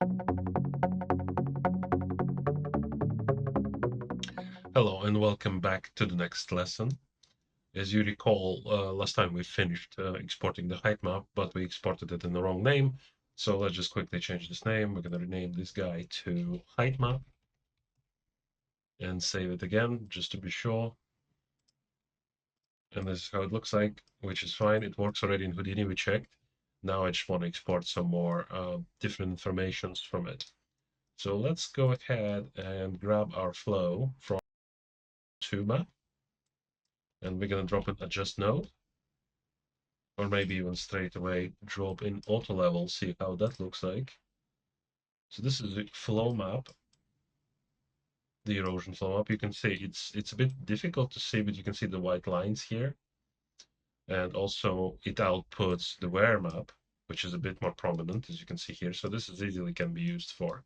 Hello and welcome back to the next lesson. As you recall, last time we finished exporting the height map, but we exported it in the wrong name. So let's just quickly change this name. We're going to rename this guy to height map and save it again, just to be sure. And this is how it looks like, which is fine. It works already in Houdini, we checked. Now I just want to export some more different informations from it. So let's go ahead and grab our flow from 2 map, and we're going to drop an adjust node. Or maybe even straight away drop in auto level, see how that looks like. So this is the flow map, the erosion flow map. You can see it's a bit difficult to see, but you can see the white lines here. And also it outputs the wear map, which is a bit more prominent, as you can see here. So this is easily can be used for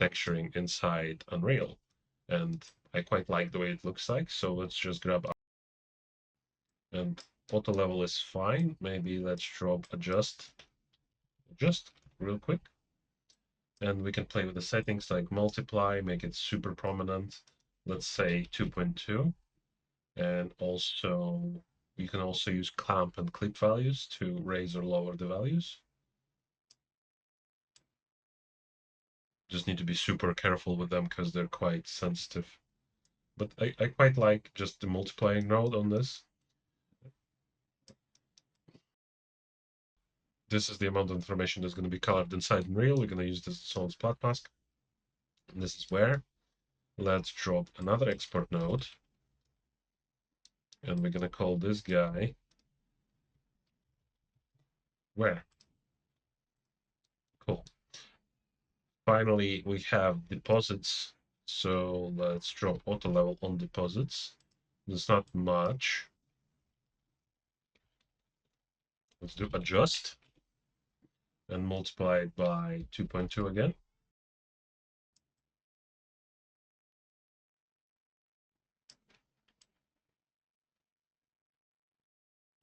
texturing inside Unreal. And I quite like the way it looks like. So let's just grab and auto level is fine. Maybe let's drop adjust real quick. And we can play with the settings like multiply, make it super prominent, let's say 2.2. And also, you can also use clamp and clip values to raise or lower the values. Just need to be super careful with them because they're quite sensitive. But I quite like just the multiplying node on this. This is the amount of information that's going to be colored inside Unreal. We're going to use this as its own splat mask. And this is where. Let's drop another export node. And we're going to call this guy where. Cool. Finally, we have deposits. So let's drop auto level on deposits. There's not much. Let's do adjust and multiply it by 2.2 again.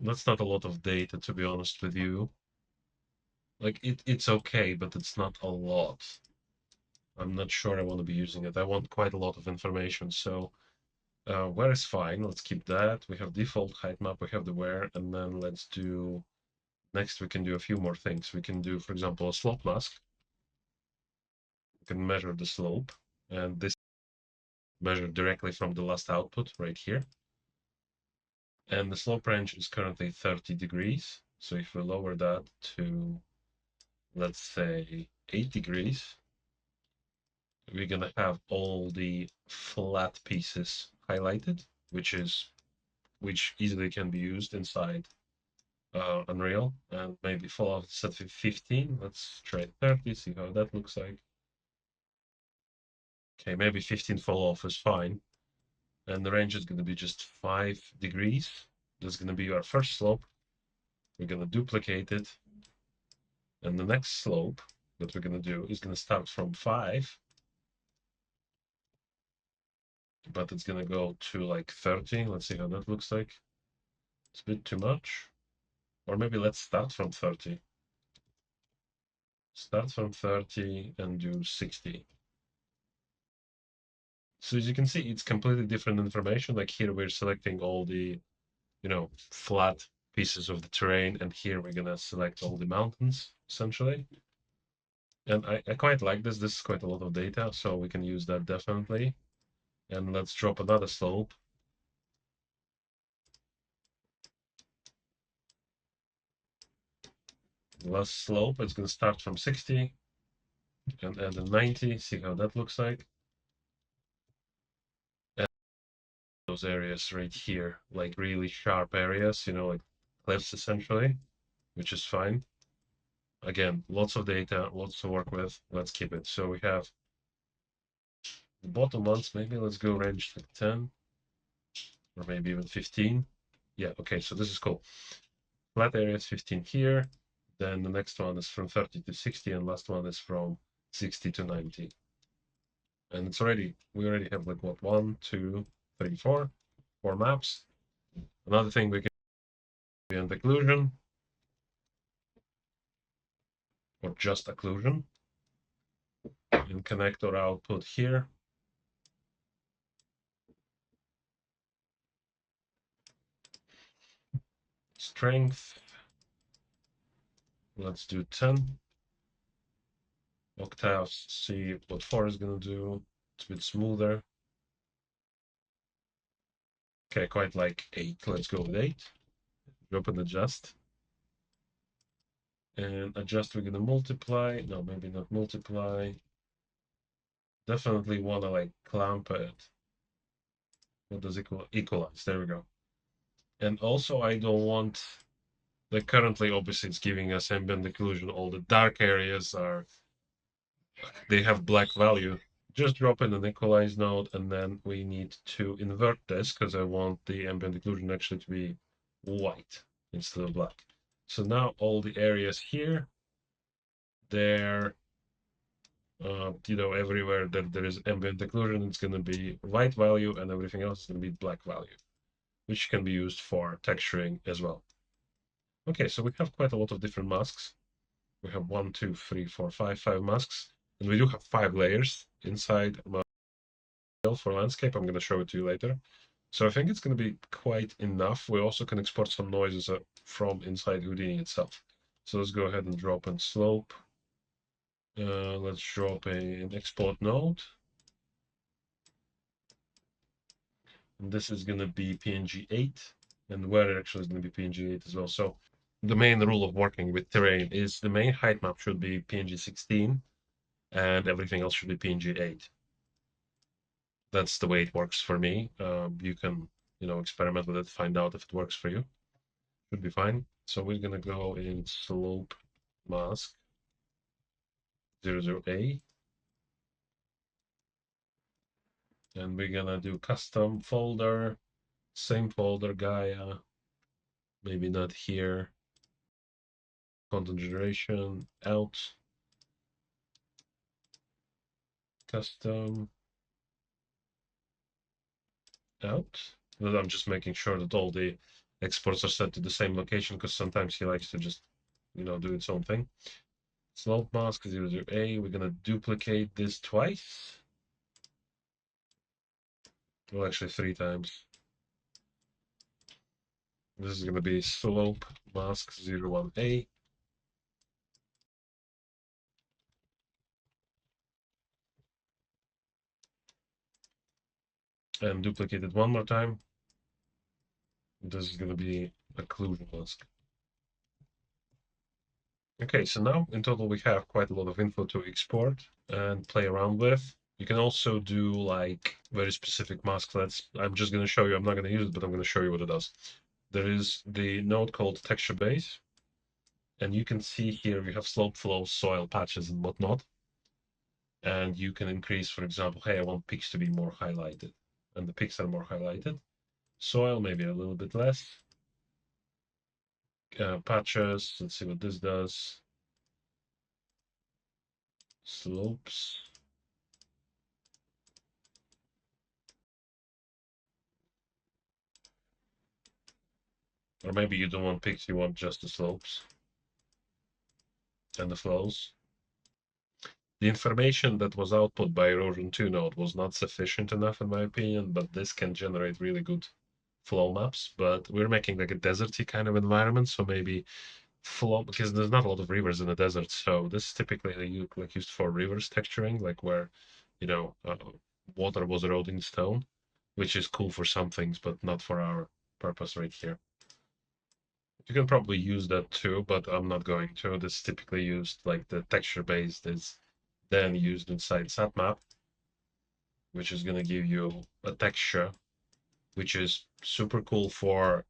That's not a lot of data, to be honest with you. Like it's okay, but it's not a lot. I'm not sure I want to be using it. I want quite a lot of information. So where is fine. Let's keep that. We have default height map. We have the where, and then let's do next. We can do a few more things. We can do, for example, a slope mask. We can measure the slope, and this measured directly from the last output right here. And the slope range is currently 30 degrees. So if we lower that to, let's say, 8 degrees, we're going to have all the flat pieces highlighted, which easily can be used inside Unreal. And maybe fall off set 15. Let's try 30, see how that looks like. Okay, maybe 15 fall off is fine. And the range is going to be just 5 degrees. That's going to be our first slope. We're going to duplicate it. And the next slope that we're going to do is going to start from 5. But it's going to go to like 30. Let's see how that looks like. It's a bit too much. Or maybe let's start from 30. Start from 30 and do 60. So as you can see, it's completely different information. Like here, we're selecting all the, flat pieces of the terrain. And here we're going to select all the mountains, essentially. And I quite like this. This is quite a lot of data, so we can use that definitely. And let's drop another slope. Last slope, it's going to start from 60 and end at 90. See how that looks like. And those areas right here, like really sharp areas, like cliffs essentially, which is fine. Again, lots of data, lots to work with. Let's keep it. So we have the bottom ones. Maybe let's go range like 10 or maybe even 15. Yeah, okay, so this is cool. Flat areas 15 here. Then the next one is from 30 to 60, and last one is from 60 to 90. And we already have like what, 1, 2, 3, 4 maps. Another thing we can do in the occlusion or just occlusion. can connect our output here. Strength. Let's do 10. Octaves, see what 4 is going to do. It's a bit smoother. Okay, quite like 8. Let's go with 8. Drop and adjust. And adjust, we're going to multiply. No, maybe not multiply. Definitely want to like clamp it. What does equalize? There we go. And also, I don't want, like currently, obviously, it's giving us ambient occlusion. All the dark areas are, they have black value. Just drop in an equalize node, and then we need to invert this because I want the ambient occlusion actually to be white instead of black. So now all the areas here, they're, everywhere that there is ambient occlusion, it's going to be white value, and everything else is going to be black value, which can be used for texturing as well. Okay, so we have quite a lot of different masks. We have 1, 2, 3, 4, 5 masks, and we do have 5 layers inside for landscape. I'm going to show it to you later. So I think it's going to be quite enough. We also can export some noises from inside Houdini itself. So let's go ahead and drop in slope. Let's drop an export node. And this is going to be PNG8, and where it actually is going to be PNG8 as well. So the main rule of working with terrain is the main height map should be PNG16, and everything else should be PNG8. That's the way it works for me. You can, experiment with it, find out if it works for you. Should be fine. So we're gonna go in slope mask 00A, and we're gonna do custom folder, same folder Gaia, maybe not here. Content generation out, custom out. But I'm just making sure that all the exports are set to the same location because sometimes he likes to just, do its own thing. Slope mask 00A. We're gonna duplicate this twice. Well, actually 3 times. This is gonna be slope mask 01A. And duplicate it one more time. This is gonna be occlusion mask. Okay, so now in total we have quite a lot of info to export and play around with. You can also do like very specific masks. I'm just going to show you. I'm not going to use it, but I'm going to show you what it does. There is the node called texture base, and you can see here we have slope flows, soil patches, and whatnot. And you can increase, for example, hey, I want peaks to be more highlighted, and the peaks are more highlighted. Soil maybe a little bit less. Patches. Let's see what this does. Slopes. Or maybe you don't want peaks, you want just the slopes and the flows. The information that was output by erosion 2 node was not sufficient enough in my opinion, but this can generate really good flow maps. But we're making like a deserty kind of environment, so maybe flow, because there's not a lot of rivers in the desert, so this is typically used for rivers texturing, like where water was eroding stone, which is cool for some things, but not for our purpose right here. You can probably use that too, but I'm not going to. This is typically used, like the texture based is then used inside SatMap, which is going to give you a texture, which is super cool for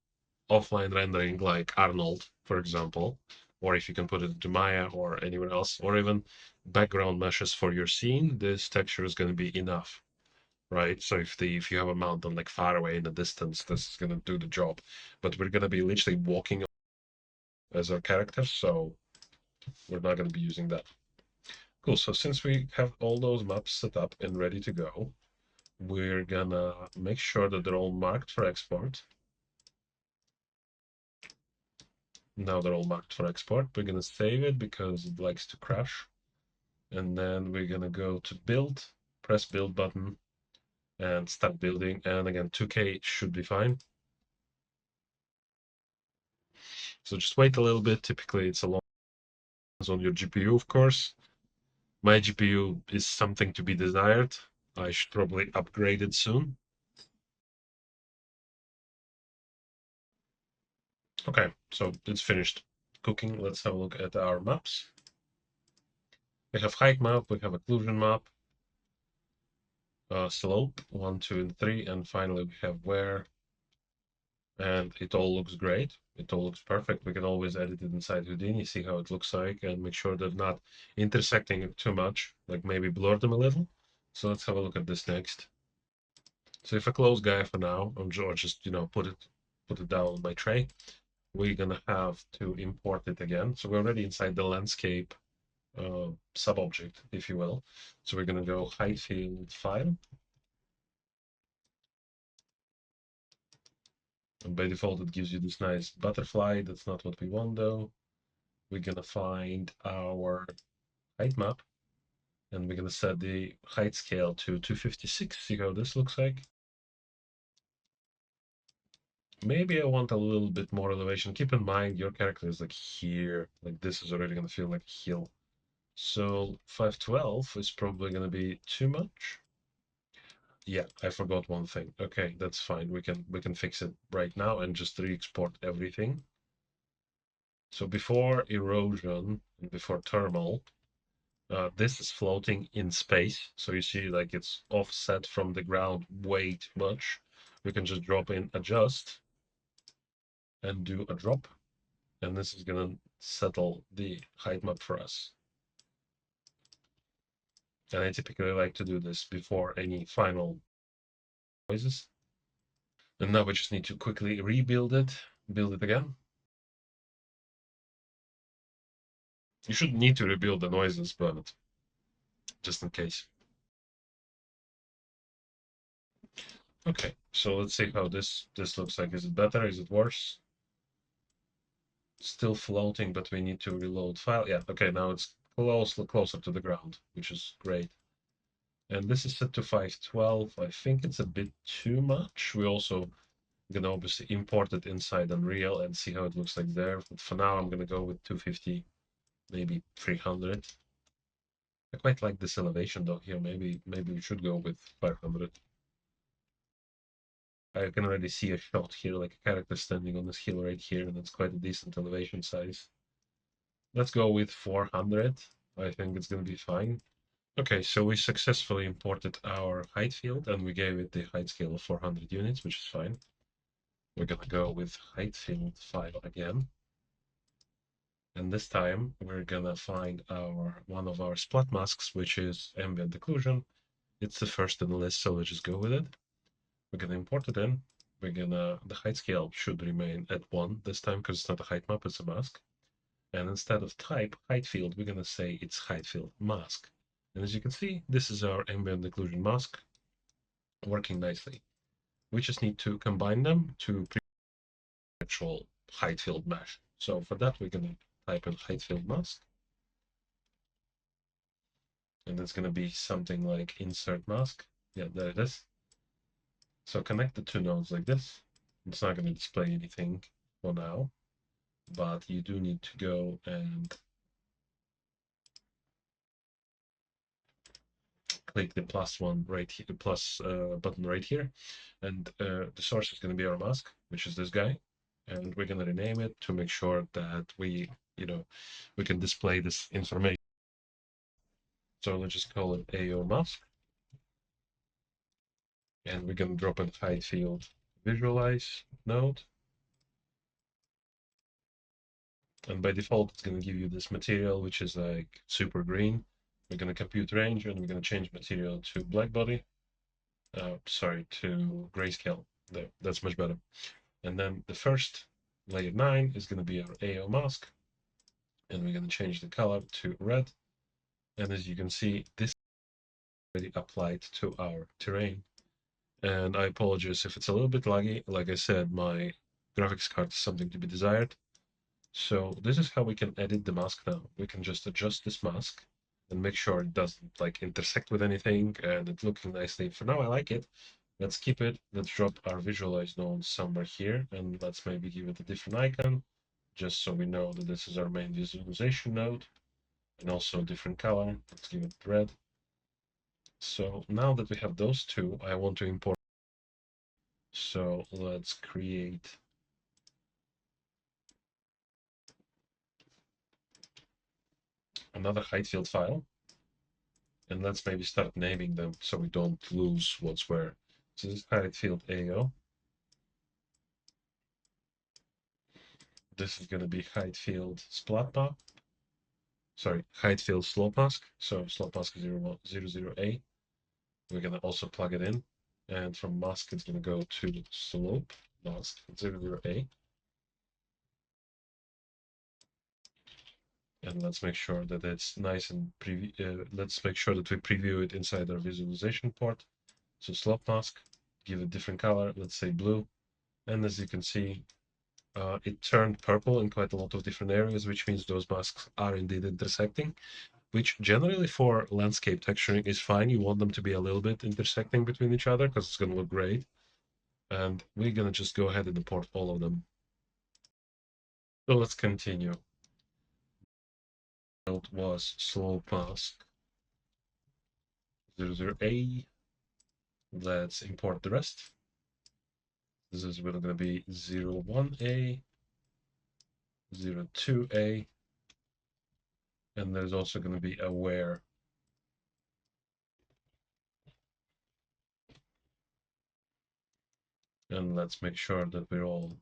offline rendering, like Arnold, for example, or if you can put it into Maya or anywhere else, or even background meshes for your scene, this texture is going to be enough, right? So if you have a mountain like far away in the distance, this is going to do the job. But we're going to be literally walking as our characters, so we're not going to be using that. Cool, so since we have all those maps set up and ready to go, we're gonna make sure that they're all marked for export. Now they're all marked for export. We're gonna save it because it likes to crash. And then we're gonna go to build, press build button, and start building. And again, 2K should be fine. So just wait a little bit. Typically, it's a long on your GPU, of course. My GPU is something to be desired. I should probably upgrade it soon. Okay, so it's finished cooking. Let's have a look at our maps. We have height map, we have occlusion map, slope 1, 2, and 3, and finally we have wear. And it all looks great. It all looks perfect. We can always edit it inside Houdini, see how it looks like, and make sure they're not intersecting it too much, like maybe blur them a little. So let's have a look at this next. So if I close Gaia for now, or just put it down on my tray, we're gonna have to import it again. So we're already inside the landscape sub-object, if you will. So we're gonna go height field file. And by default, it gives you this nice butterfly. That's not what we want though. We're gonna find our height map, and we're gonna set the height scale to 256. See how this looks like. Maybe I want a little bit more elevation. Keep in mind your character is like here. Like this is already gonna feel like a hill. So 512 is probably gonna be too much. Yeah, I forgot one thing. Okay, that's fine. We can fix it right now and just re-export everything. So before erosion and before thermal, this is floating in space. So you see like it's offset from the ground way too much. We can just drop in adjust and do a drop. And this is gonna settle the height map for us. And I typically like to do this before any final noises. And now we just need to quickly rebuild it, build it again. You shouldn't need to rebuild the noises, but just in case. Okay, so let's see how this looks like. Is it better? Is it worse? Still floating, but we need to reload file. Yeah, okay, now it's closer to the ground, which is great. And this is set to 512. I think it's a bit too much. We also gonna obviously import it inside Unreal and see how it looks like there. But for now, I'm gonna go with 250, maybe 300. I quite like this elevation though here. Maybe we should go with 500. I can already see a shot here, like a character standing on this hill right here, and it's quite a decent elevation size. Let's go with 400. I think it's gonna be fine. Okay, so we successfully imported our height field and we gave it the height scale of 400 units, which is fine. We're gonna go with height field file again. And this time we're gonna find one of our splat masks, which is ambient occlusion. It's the first in the list, so let's just go with it. We're gonna import it in. The height scale should remain at 1 this time because it's not a height map, it's a mask. And instead of type height field, we're gonna say it's height field mask. And as you can see, this is our ambient occlusion mask working nicely. We just need to combine them to create actual height field mesh. So for that, we're gonna type in height field mask. And it's gonna be something like insert mask. Yeah, there it is. So connect the two nodes like this. It's not gonna display anything for now, but you do need to go and click the plus one right here, the plus button right here, and the source is going to be our mask, which is this guy, and we're going to rename it to make sure that we can display this information. So let's just call it AO mask, and we're going to drop in height field visualize node, and by default it's going to give you this material which is like super green. We're going to compute range and we're going to change material to black body. Sorry, to grayscale. There, that's much better. And then the first layer 9 is going to be our AO mask. And we're going to change the color to red. And as you can see, this is already applied to our terrain. And I apologize if it's a little bit laggy. Like I said, my graphics card is something to be desired. So this is how we can edit the mask now. We can just adjust this mask. and make sure it doesn't like intersect with anything and it's looking nicely. For now, I like it. Let's keep it. Let's drop our visualize node somewhere here and let's maybe give it a different icon just so we know that this is our main visualization node and also a different color. Let's give it red. So now that we have those two, I want to import. So let's create another height field file. And let's maybe start naming them so we don't lose what's where. So this is height field AO. This is going to be height field splat map. Sorry, height field slope mask. So slope mask 00A. We're going to also plug it in. And from mask, it's going to go to slope mask 00A. And let's make sure that it's nice and let's make sure that we preview it inside our visualization port. So slope mask, give it different color, let's say blue. And as you can see, it turned purple in quite a lot of different areas, which means those masks are indeed intersecting, which generally for landscape texturing is fine. You want them to be a little bit intersecting between each other because it's going to look great. And we're going to just go ahead and import all of them. So let's continue. It was slope mask 00A. Let's import the rest. This is going to be 01A, 02A, and there's also going to be aware. And let's make sure that we're all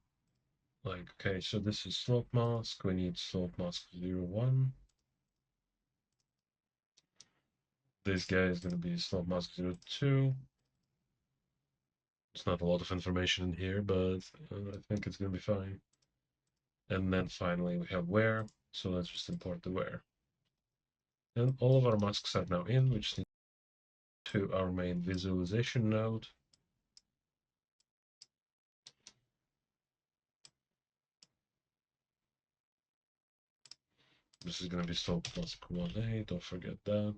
like, okay, so this is slope mask. We need slope mask 01. This guy is going to be slope mask 02. It's not a lot of information in here, but I think it's going to be fine. And then finally we have where. So let's just import the where. And all of our masks are now in, which leads to our main visualization node. This is going to be slope mask 1A, don't forget that.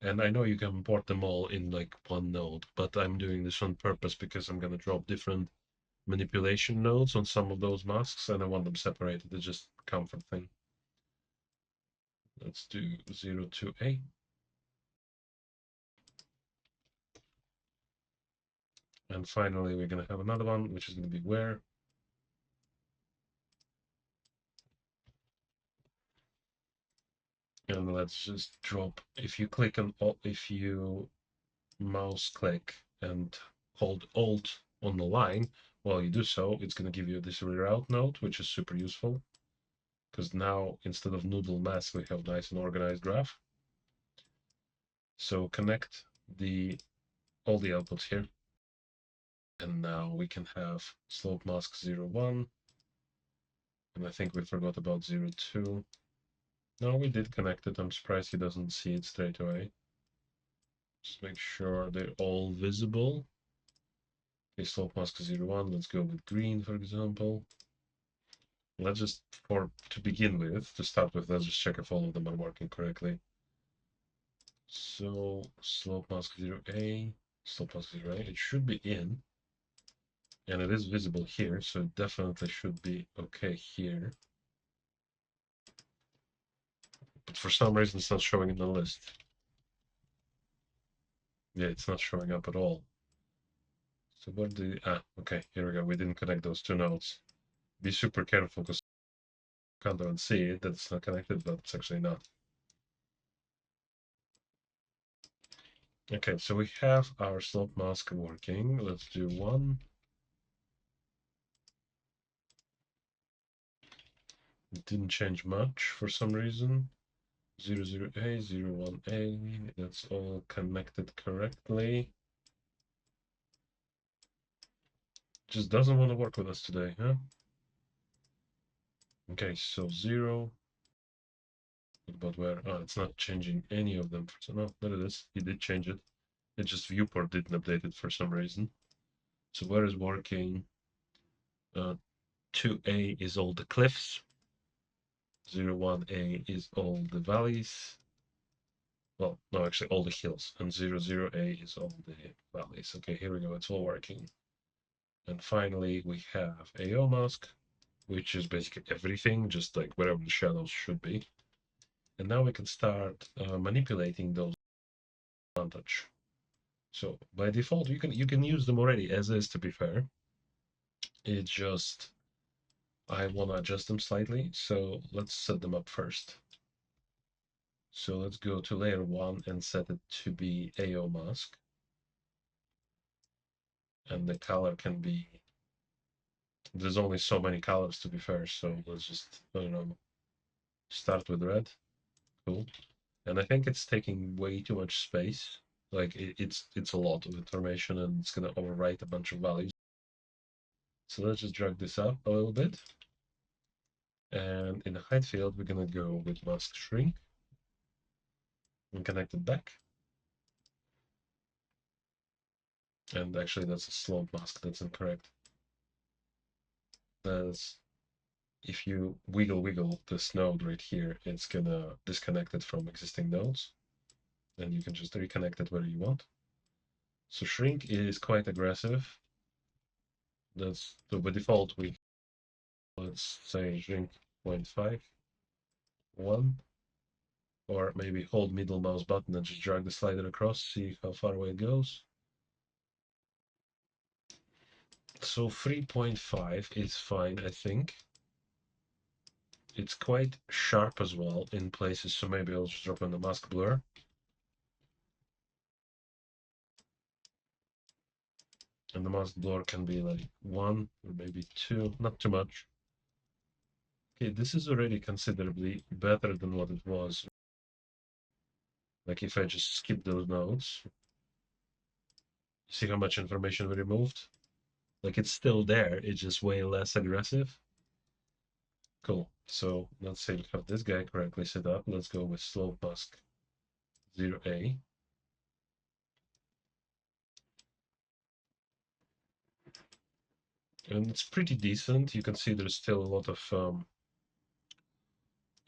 And I know you can import them all in like one node, but I'm doing this on purpose because I'm going to drop different manipulation nodes on some of those masks and I want them separated. It's just a comfort thing. Let's do 02A. And finally, we're going to have another one, which is going to be where. And let's just drop, if you click on, if you mouse click and hold Alt on the line, while you do so, it's going to give you this reroute node, which is super useful. Because now, instead of noodle mass, we have nice and organized graph. So connect all the outputs here. And now we can have slope mask 01. And I think we forgot about 02. No, we did connect it. I'm surprised he doesn't see it straight away. Just make sure they're all visible. Okay, slope mask 01. Let's go with green, for example. Let's just, to begin with, to start with, let's just check if all of them are working correctly. So slope mask 0A, slope mask 0A, it should be in. And it is visible here, so it definitely should be okay here. But for some reason, it's not showing in the list. Yeah, it's not showing up at all. So what do okay, here we go. We didn't connect those two nodes. Be super careful because you can't even see it that it's not connected, but it's actually not. Okay, so we have our slope mask working. Let's do one. It didn't change much for some reason. 00A, 01A, that's all connected correctly. Just doesn't want to work with us today, huh? Okay, so 0. What about where? Oh, it's not changing any of them. So no, there it is. He did change it. It just viewport didn't update it for some reason. So where is working? 2A is all the cliffs. 01A is all the valleys. Well, no, actually all the hills, and 00A is all the valleys. Okay, here we go, it's all working. And finally, we have AO mask, which is basically everything, just like wherever the shadows should be. And now we can start manipulating those advantage. So by default, you can use them already as is. To be fair, it's just I want to adjust them slightly. So let's set them up first. So let's go to layer 1 and set it to be AO mask, and the color can be. There's only so many colors, to be fair. So let's just, I don't know, start with red. Cool. And I think it's taking way too much space. Like it's a lot of information, and it's gonna overwrite a bunch of values. So let's just drag this up a little bit. And in the height field, we're gonna go with mask shrink and connect it back. And actually that's a slope mask, that's incorrect. That's if you wiggle this node right here, it's gonna disconnect it from existing nodes. And you can just reconnect it where you want. So shrink is quite aggressive. That's so by default let's say shrink 0.5, 1, or maybe hold middle mouse button and just drag the slider across, see how far away it goes. So 3.5 is fine, I think. It's quite sharp as well in places, so maybe I'll just drop in the mask blur. And the mask blur can be like 1 or maybe 2, not too much. Okay, this is already considerably better than what it was. Like if I just skip those nodes, see how much information we removed? Like it's still there, it's just way less aggressive. Cool. So let's say we have this guy correctly set up. Let's go with slope mask 0A. And it's pretty decent. You can see there's still a lot of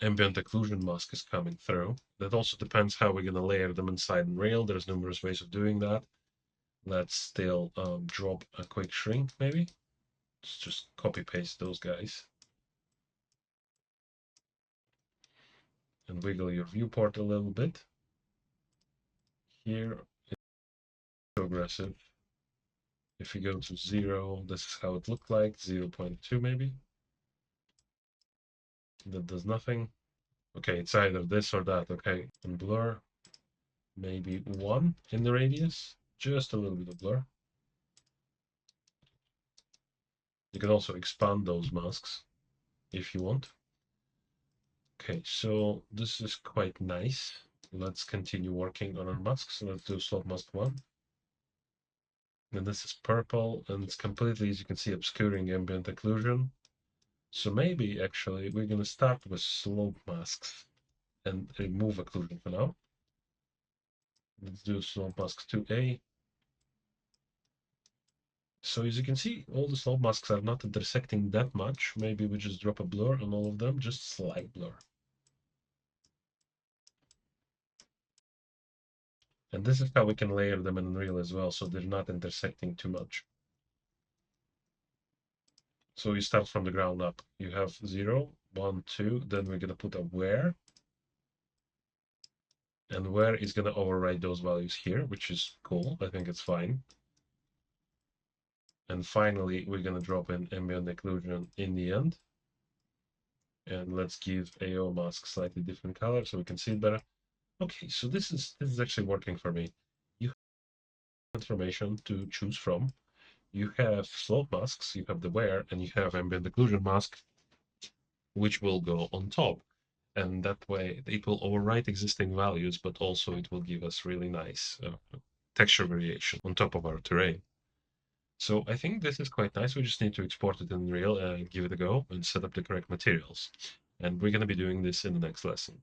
ambient occlusion mask is coming through. That also depends how we're going to layer them inside Unreal. There's numerous ways of doing that. Let's still drop a quick shrink, maybe. Let's just copy paste those guys. And wiggle your viewport a little bit. Here, it's too aggressive. If you go to 0, this is how it looked like, 0.2 maybe. That does nothing. Okay, it's either this or that. Okay, and blur, maybe 1 in the radius, just a little bit of blur. You can also expand those masks if you want. Okay, so this is quite nice. Let's continue working on our masks. So let's do slope mask 1. And this is purple, and it's completely, as you can see, obscuring ambient occlusion. So maybe actually we're going to start with slope masks and remove occlusion for now. Let's do slope mask 2A. So as you can see, all the slope masks are not intersecting that much. Maybe we just drop a blur on all of them, just slight blur. And this is how we can layer them in Unreal as well, so they're not intersecting too much. So you start from the ground up. You have 0, 1, 2, then we're going to put a where. And where is going to override those values here, which is cool. I think it's fine. And finally, we're going to drop in ambient occlusion in the end. And let's give AO mask slightly different color so we can see it better. Okay, so this is actually working for me. You have information to choose from. You have slope masks, you have the where, and you have ambient occlusion mask, which will go on top. And that way it will overwrite existing values, but also it will give us really nice texture variation on top of our terrain. So I think this is quite nice. We just need to export it in Unreal and give it a go and set up the correct materials. And we're going to be doing this in the next lesson.